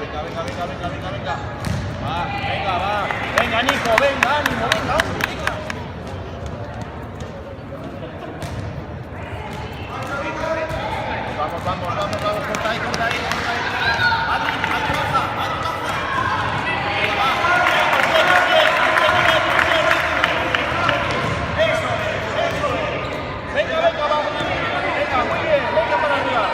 venga, venga, venga, venga, venga, venga. Va, venga, va. Venga, Nico, venga, ánimo, venga, hombre, venga. Vamos, vamos, vamos, vamos, corta ahí, corta ahí, corta ahí. Adri, Adri, baja, Adri, baja. Venga, va. Eso es, eso es. Venga, venga, vamos. Venga, muy bien, venga para arriba.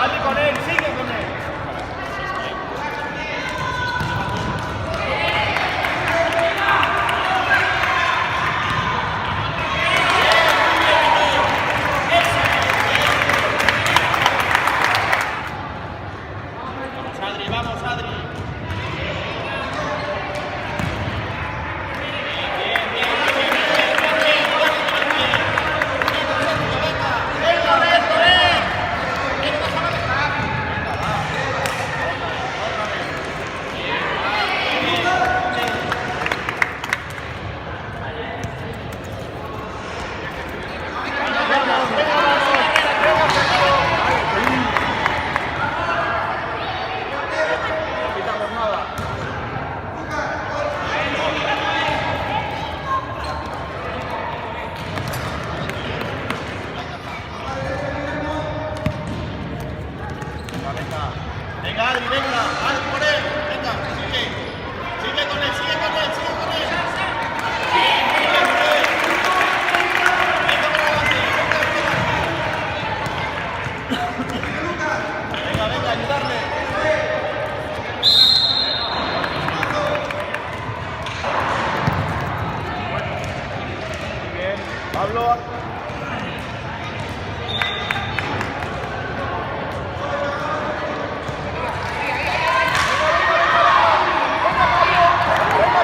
Adri con él, sigue con él. Vamos, Adri. Venga, Adri, venga, Adri por él, venga, sigue, sigue con él, sigue con él, sigue con él. Sigue con él. Venga, por adelante, venga, venga, ayudarle. Muy bien, Pablo. Venga,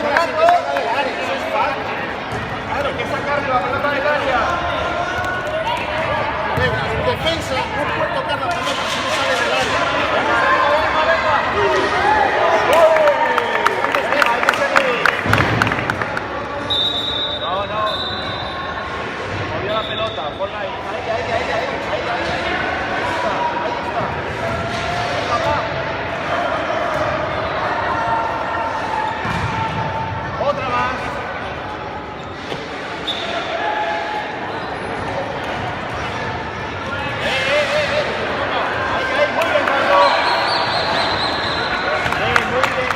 sin que salga del área. Eso es falta. Claro, hay que sacarle la pelota del área. En defensa no puede tocar la pelota si no sale del área. No. Movió la pelota. Ponla ahí. Ahí está. Otra más. Ahí, muy bien, Carlos. Muy bien.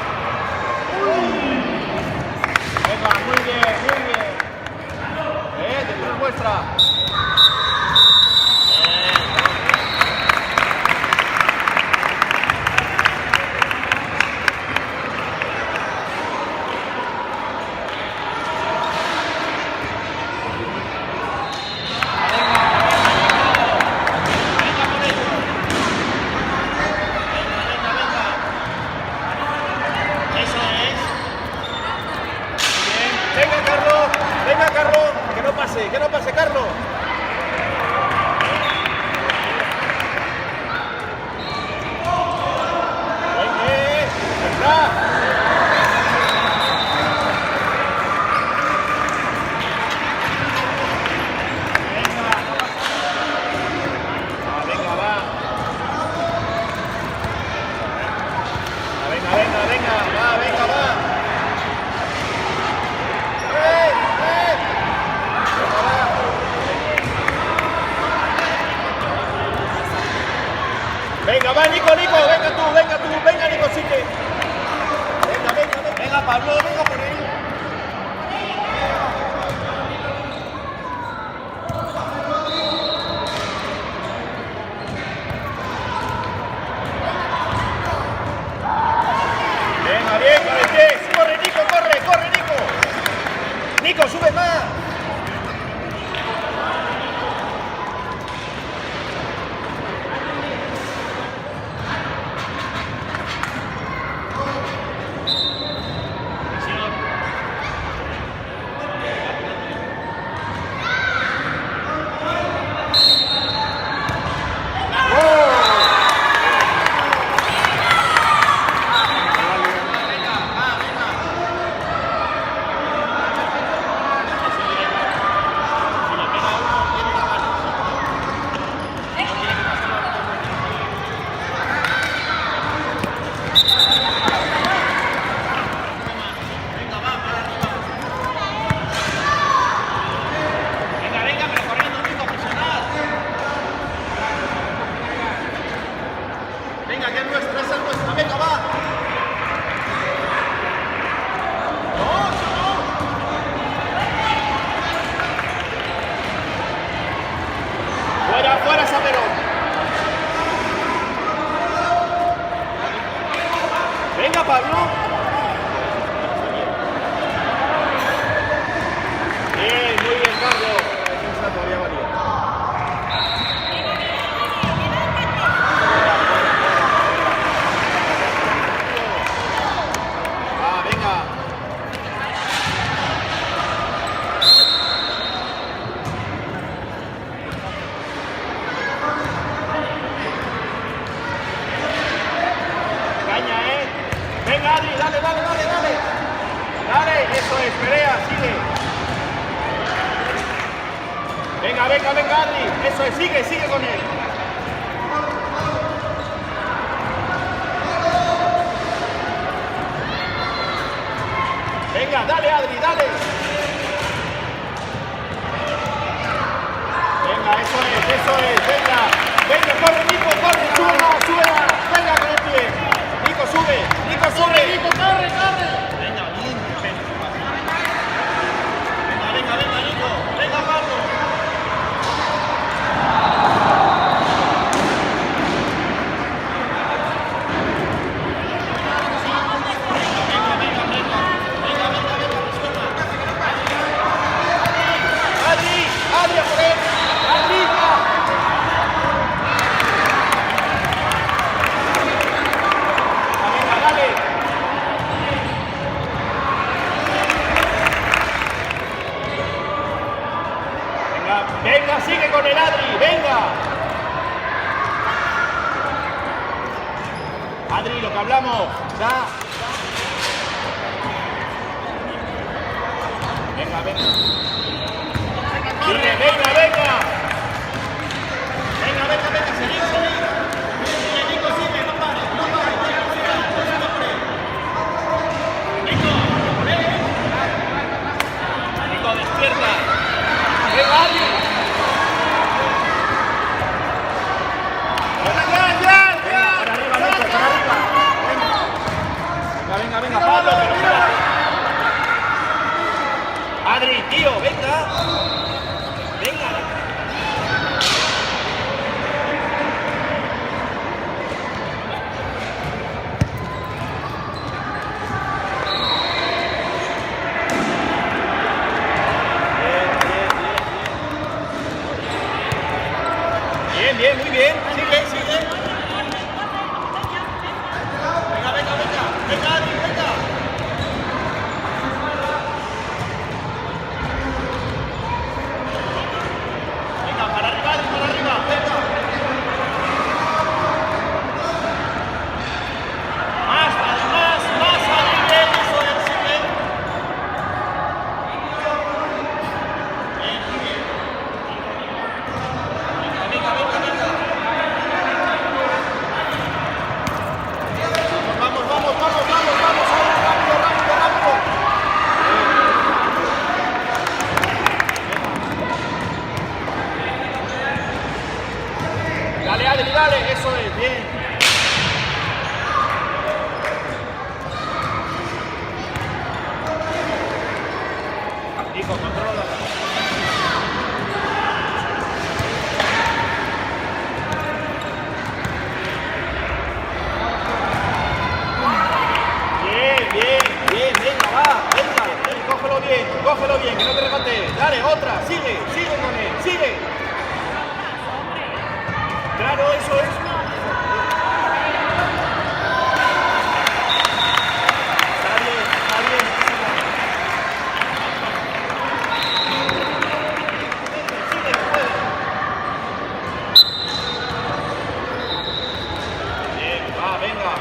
Venga, muy bien. Después muestra. Venga, Carlos, que no pase, Carlos. Venga, va. Venga, va Nico, venga Nico, sí que. Venga Pablo, venga por él. Venga, bien, con el pie, corre Nico. Nico, sube más. Fuera esa pelota. Venga, Pablo. Bien, muy bien, Carlos. Esa todavía valía. Venga. Venga, Adri, dale. Dale, eso es, pelea, sigue. Venga, Adri, eso es, sigue con él. Venga, dale, Adri, dale. Venga, eso es, venga, corre, Nico, sube más, venga con el pie. Nico, sube, Nico, corre. Venga, bien, venga, Nico, venga, Pablo. Adri, a por él, Adri. Venga, dale. con el Adri, venga. Adri, lo que hablamos, ya. Venga, venga. Sigue, venga, venga. Venga, venga, venga, seguid, seguid. Sigue, Nico, sigue, no pares, no pares. Nico, despierta. Venga, Adri. Venga, Pablo, pero espérate. Adri, tío, venga. Venga. Bien, bien, muy bien. Sigue, sigue. Venga, venga, venga. Venga, Adri, venga. Venga, para arriba, Adri, para arriba. Venga. Más, Adri, más, Adri. Bien, eso es, sigue. Bien, muy bien. Venga, venga, venga, venga. Vamos, vamos, vamos, vamos, vamos, Adri, rápido, rápido, rápido. Dale, Adri, dale, eso es, bien. Nico, controla. Bien, bien, bien, venga, va, venga, cógelo bien, que no te remate. Dale, otra, sigue, sigue con él, sigue. Claro, eso es. Está bien, está bien. Sigue, puede. Bien, va, venga.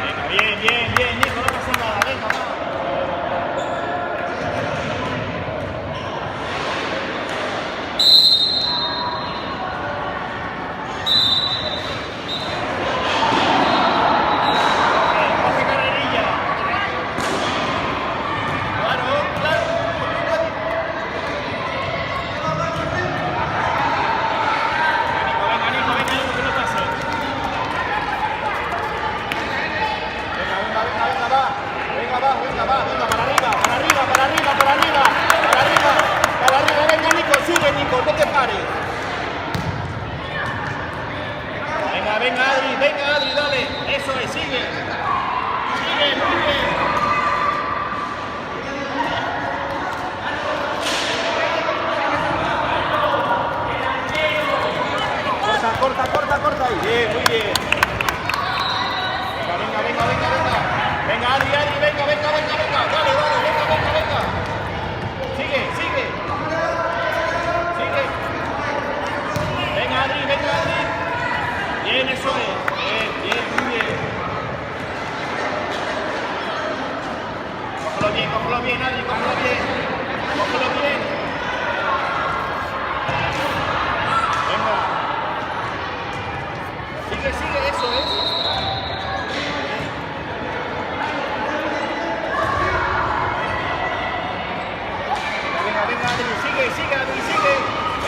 Venga, bien, bien, bien, Nico, no pasa nada, venga, va. Coge carrerilla. Claro, claro. Venga, Nico, venga, Nico, que no pase. Venga, venga, venga, venga, va. Venga, va, venga, va, venga, para arriba, para arriba, para arriba, para arriba, para arriba, para arriba, venga, Nico, sigue, Nico, no te pares. Venga, venga, Adri, dale, eso es, sigue. Sigue, muy bien. Corta, corta, corta, corta ahí. Bien, muy bien. Venga, venga, venga, venga, venga. Venga, Adri, venga, venga, venga, venga. Dale, dale, venga, venga, venga. Sigue, sigue. Sigue. Venga, Adri, venga, Adri. Bien, eso es. Bien, bien, muy bien. Cógelo bien, Adri, cógelo bien. Cógelo bien. Venga. Sigue, sigue, eso es. Venga, venga, Adri, sigue, sigue, Adri, sigue.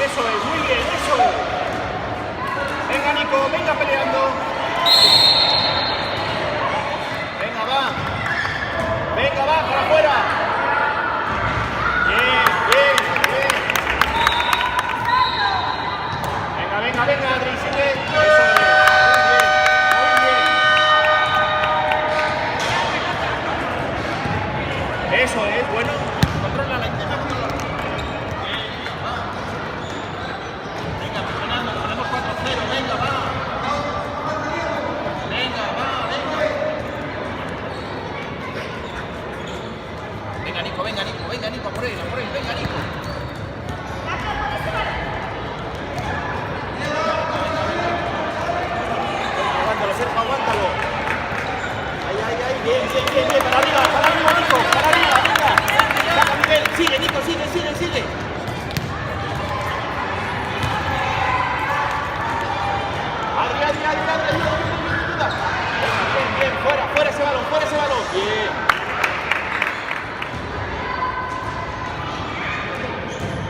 Eso es, muy bien, eso es. Venga, Nico, venga peleando. Venga, va. Venga, va, para afuera. Bien, bien, bien. Venga, venga, venga, Adri, sigue. Eso es. Muy bien, muy bien. Eso es, bueno. Controla la intenta controlar. Venga, presionando, ponemos 4-0, venga, va. Venga, va, venga. Venga, Nico, venga, Nico, venga, Nico, por él, venga, Nico.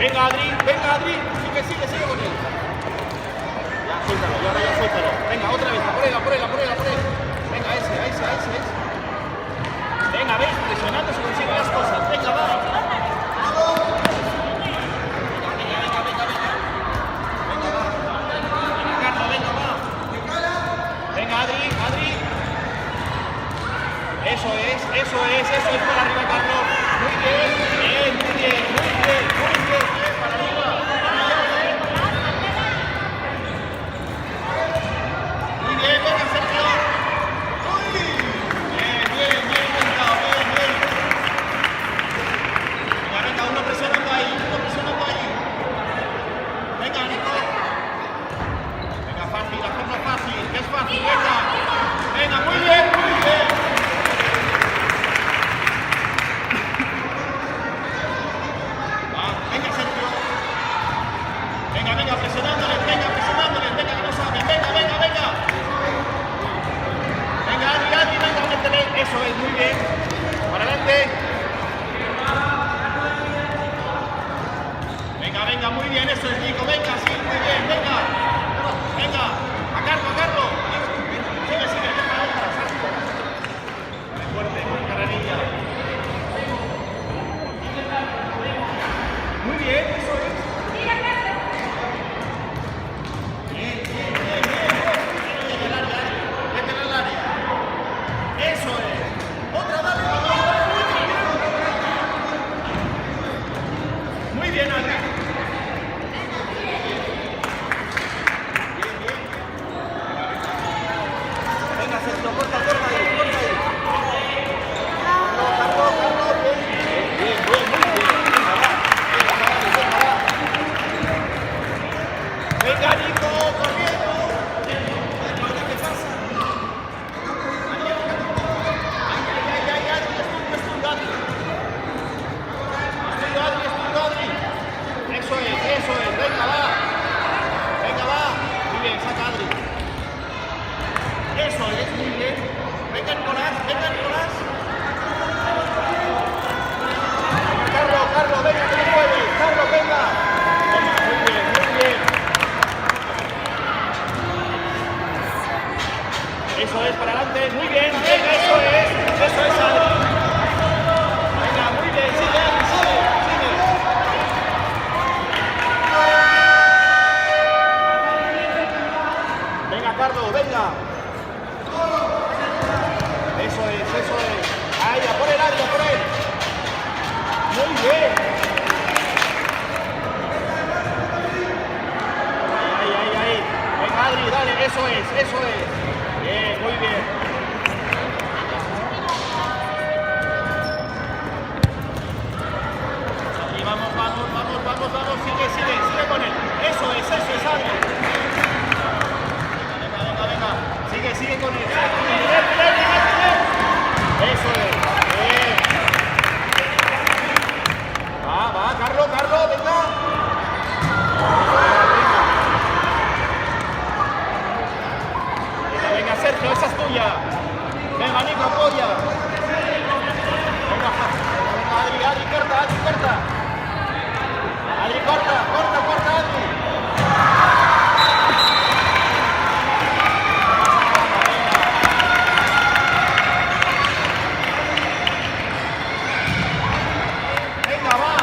Venga, Adri, sigue con él. Ya, suéltalo, y ahora ya suéltalo. Venga, otra vez, por él. Venga, ese. Venga, ves, presionando se consiguen las cosas. Venga, va. Venga, Adri. Eso es para arriba, Carlos. Muy bien, para arriba. Muy bien, venga, Sergio. Bien, venga, uno presionando ahí. Venga, Nico. Venga, fácil, hacerlo fácil, que es fácil, venga, muy bien. Venga, Sergio. Venga, presionándoles, venga, que no saben, venga. Venga, Adri, venga, métele, eso es, muy bien. Para adelante. Venga, muy bien, eso es, Nico, venga, sí, muy bien, venga, a Carlos. Sigue, venga, otra, Sergio. Muy fuerte, muy carrerilla. Muy bien, eso es. Vete al área. Eso es. Otra, dale. Muy bien, Adri. Venga, Sergio, corta ahí. Carlos, bien, muy bien. Venga, Nico, corriendo. ¿Qué pasa? Adri. Eso es. Venga, va. Muy bien, saca Adri. Eso es, muy bien. Venga, Nicolás. Carlos, venga, que no puedes. Carlos, venga. Muy bien. Eso es, para adelante, muy bien, venga, eso es, Adri. Venga, muy bien, sigue. Venga, Carlos, venga. Eso es. Ahí, a por él, Adri, a por él. Muy bien. Ahí. Venga, Adri, dale, eso es. Bien, muy bien. Y vamos, sigue con él. Eso es, Adri. Venga. Sigue con él. Eso es. Bien. Va, Carlos, venga. Venga, Sergio, esa es tuya. Venga, Nico, apoya. Venga, Adri, corta. Adri, corta, Adri. Venga, va.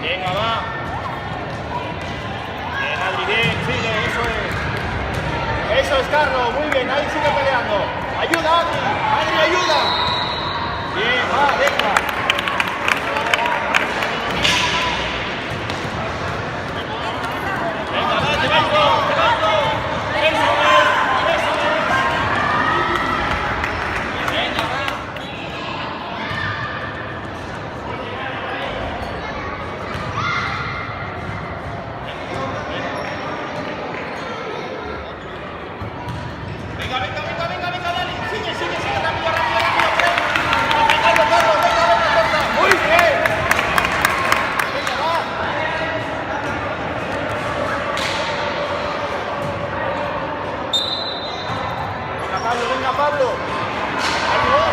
Venga, va. Bien, Adri, bien, sigue, eso es, Carlos, muy bien, ahí sigue peleando. Ayuda, Adri, ayuda. Bien, va, venga. Venga, va, te vas. Eso es. Venga, va. Venga, dale. Sigue, rápido. Carlos, venga. Muy bien. Venga, va. Venga, Pablo. Ahí va.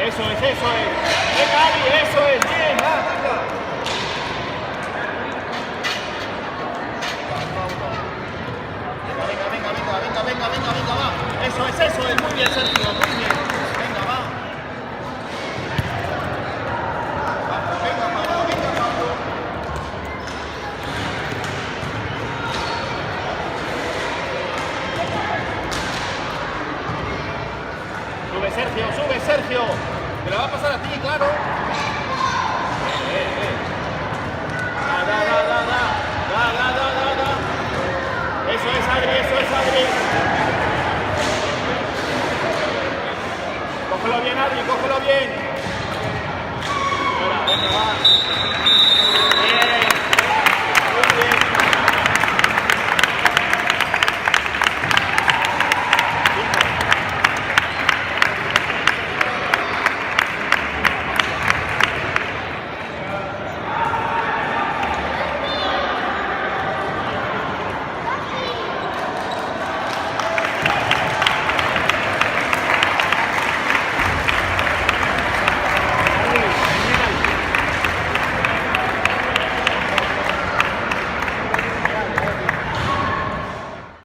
Eso es. Venga, Adri, eso es. Bien, venga. Venga, va. Eso es. Muy bien, Sergio, muy bien. Venga, va. Venga, Pablo. Sube, Sergio. Te la va a pasar a ti, claro. Da. Eso es, Adri. Cógelo bien, Adri, cógelo bien. Venga, va.